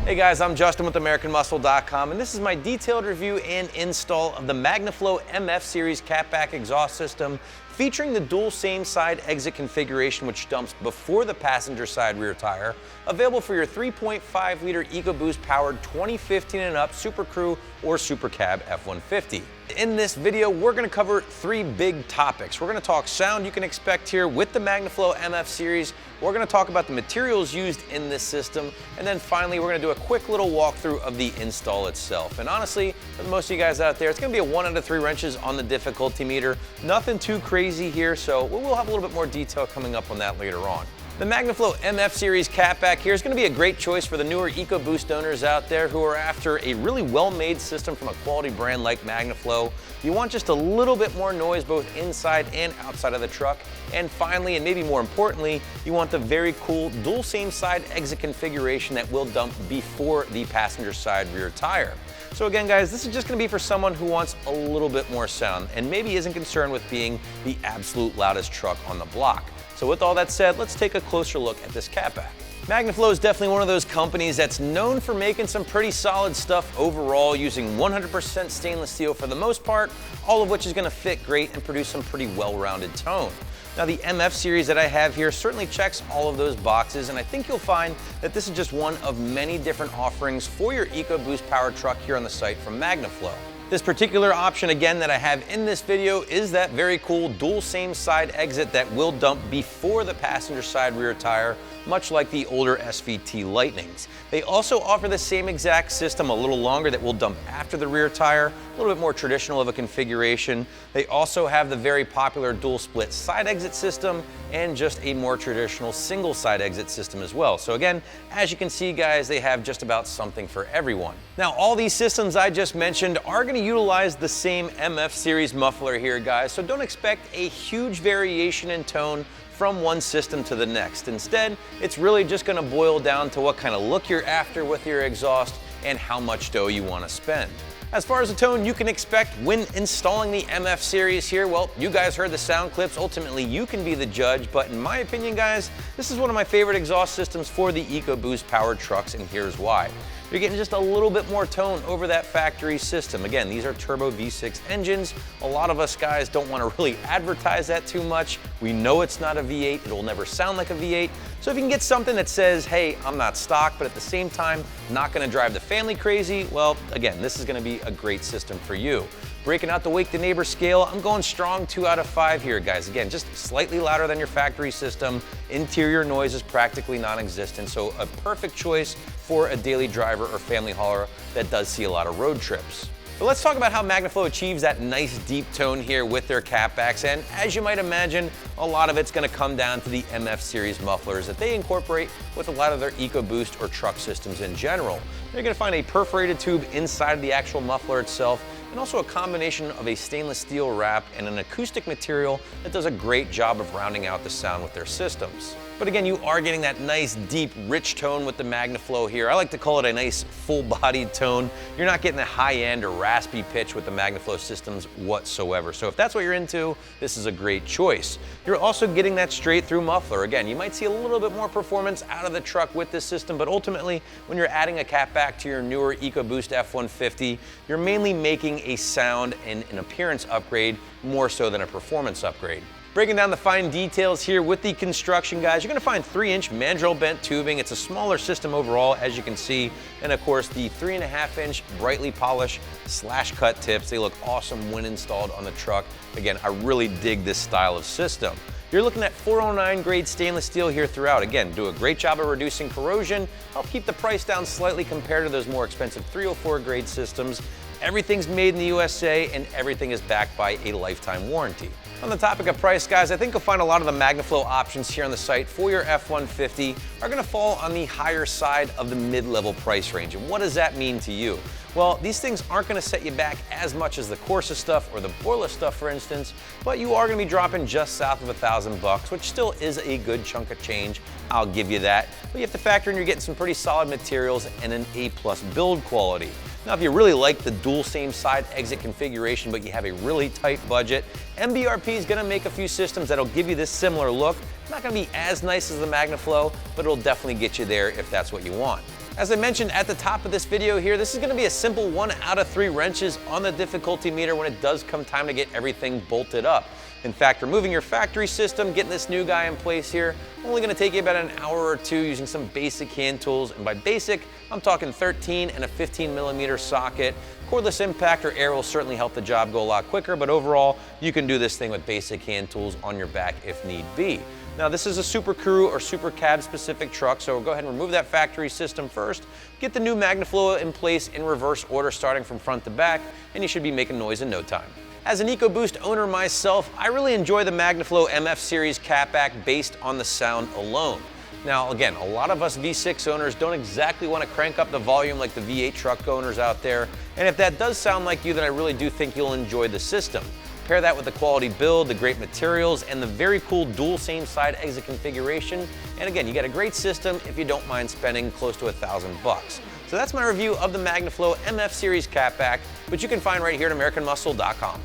Hey guys, I'm Justin with AmericanMuscle.com, and this is my detailed review and install of the Magnaflow MF Series catback exhaust system featuring the dual same side exit configuration which dumps before the passenger side rear tire, available for your 3.5 liter EcoBoost powered 2015 and up Super Crew or Super Cab F-150. In this video, we're going to cover three big topics. We're going to talk sound you can expect here with the Magnaflow MF Series. We're going to talk about the materials used in this system. And then finally, we're going to do a quick little walkthrough of the install itself. And honestly, for most of you guys out there, it's going to be a 1 out of 3 wrenches on the difficulty meter. Nothing too crazy here, so we'll have a little bit more detail coming up on that later on. The Magnaflow MF Series catback here is going to be a great choice for the newer EcoBoost owners out there who are after a really well-made system from a quality brand like Magnaflow. You want just a little bit more noise both inside and outside of the truck. And finally, and maybe more importantly, you want the very cool dual same side exit configuration that will dump before the passenger side rear tire. So again, guys, this is just going to be for someone who wants a little bit more sound and maybe isn't concerned with being the absolute loudest truck on the block. So with all that said, let's take a closer look at this catback. Magnaflow is definitely one of those companies that's known for making some pretty solid stuff overall, using 100% stainless steel for the most part, all of which is going to fit great and produce some pretty well-rounded tone. Now the MF series that I have here certainly checks all of those boxes, and I think you'll find that this is just one of many different offerings for your EcoBoost powered truck here on the site from Magnaflow. This particular option, again, that I have in this video is that very cool dual same side exit that will dump before the passenger side rear tire, much like the older SVT Lightnings. They also offer the same exact system, a little longer, that will dump after the rear tire, a little bit more traditional of a configuration. They also have the very popular dual split side exit system and just a more traditional single side exit system as well. So again, as you can see, guys, they have just about something for everyone. Now, all these systems I just mentioned are going to utilize the same MF series muffler here, guys, so don't expect a huge variation in tone from one system to the next. Instead, it's really just going to boil down to what kind of look you're after with your exhaust and how much dough you want to spend. As far as the tone you can expect when installing the MF series here, well, you guys heard the sound clips. Ultimately, you can be the judge, but in my opinion, guys, this is one of my favorite exhaust systems for the EcoBoost powered trucks, and here's why. You're getting just a little bit more tone over that factory system. Again, these are turbo V6 engines. A lot of us guys don't want to really advertise that too much. We know it's not a V8. It'll never sound like a V8. So if you can get something that says, hey, I'm not stock, but at the same time, not going to drive the family crazy, well, again, this is going to be a great system for you. Breaking out the wake the neighbor scale, I'm going strong 2 out of 5 here, guys. Again, just slightly louder than your factory system. Interior noise is practically non-existent, so a perfect choice for a daily driver or family hauler that does see a lot of road trips. But let's talk about how Magnaflow achieves that nice deep tone here with their catbacks, and as you might imagine, a lot of it's going to come down to the MF series mufflers that they incorporate with a lot of their EcoBoost or truck systems in general. You're going to find a perforated tube inside of the actual muffler itself, and also a combination of a stainless steel wrap and an acoustic material that does a great job of rounding out the sound with their systems. But again, you are getting that nice, deep, rich tone with the Magnaflow here. I like to call it a nice, full-bodied tone. You're not getting a high-end or raspy pitch with the Magnaflow systems whatsoever. So if that's what you're into, this is a great choice. You're also getting that straight-through muffler. Again, you might see a little bit more performance out of the truck with this system, but ultimately, when you're adding a catback to your newer EcoBoost F-150, you're mainly making a sound and an appearance upgrade more so than a performance upgrade. Breaking down the fine details here with the construction, guys, you're going to find 3-inch mandrel-bent tubing. It's a smaller system overall, as you can see, and of course the 3.5-inch brightly polished slash-cut tips. They look awesome when installed on the truck. Again, I really dig this style of system. You're looking at 409 grade stainless steel here throughout. Again, do a great job of reducing corrosion, help keep the price down slightly compared to those more expensive 304 grade systems. Everything's made in the USA and everything is backed by a lifetime warranty. On the topic of price, guys, I think you'll find a lot of the Magnaflow options here on the site for your F-150 are going to fall on the higher side of the mid-level price range. And what does that mean to you? Well, these things aren't going to set you back as much as the Corsa stuff or the Borla stuff, for instance, but you are going to be dropping just south of $1,000, which still is a good chunk of change. I'll give you that. But you have to factor in you're getting some pretty solid materials and an A+ build quality. Now, if you really like the dual same side exit configuration, but you have a really tight budget, MBRP is going to make a few systems that'll give you this similar look. It's not going to be as nice as the Magnaflow, but it'll definitely get you there if that's what you want. As I mentioned at the top of this video here, this is gonna be a simple 1 out of 3 wrenches on the difficulty meter when it does come time to get everything bolted up. In fact, removing your factory system, getting this new guy in place here, only gonna take you about an hour or two using some basic hand tools. And by basic, I'm talking 13 and a 15mm socket. Cordless impact or air will certainly help the job go a lot quicker, but overall, you can do this thing with basic hand tools on your back if need be. Now, this is a Super Crew or Super Cab specific truck, so we'll go ahead and remove that factory system first, get the new Magnaflow in place in reverse order starting from front to back, and you should be making noise in no time. As an EcoBoost owner myself, I really enjoy the Magnaflow MF series catback based on the sound alone. Now again, a lot of us V6 owners don't exactly want to crank up the volume like the V8 truck owners out there, and if that does sound like you, then I really do think you'll enjoy the system. Pair that with the quality build, the great materials, and the very cool dual same side exit configuration, and again, you got a great system if you don't mind spending close to $1,000. So that's my review of the Magnaflow MF series catback, which you can find right here at AmericanMuscle.com.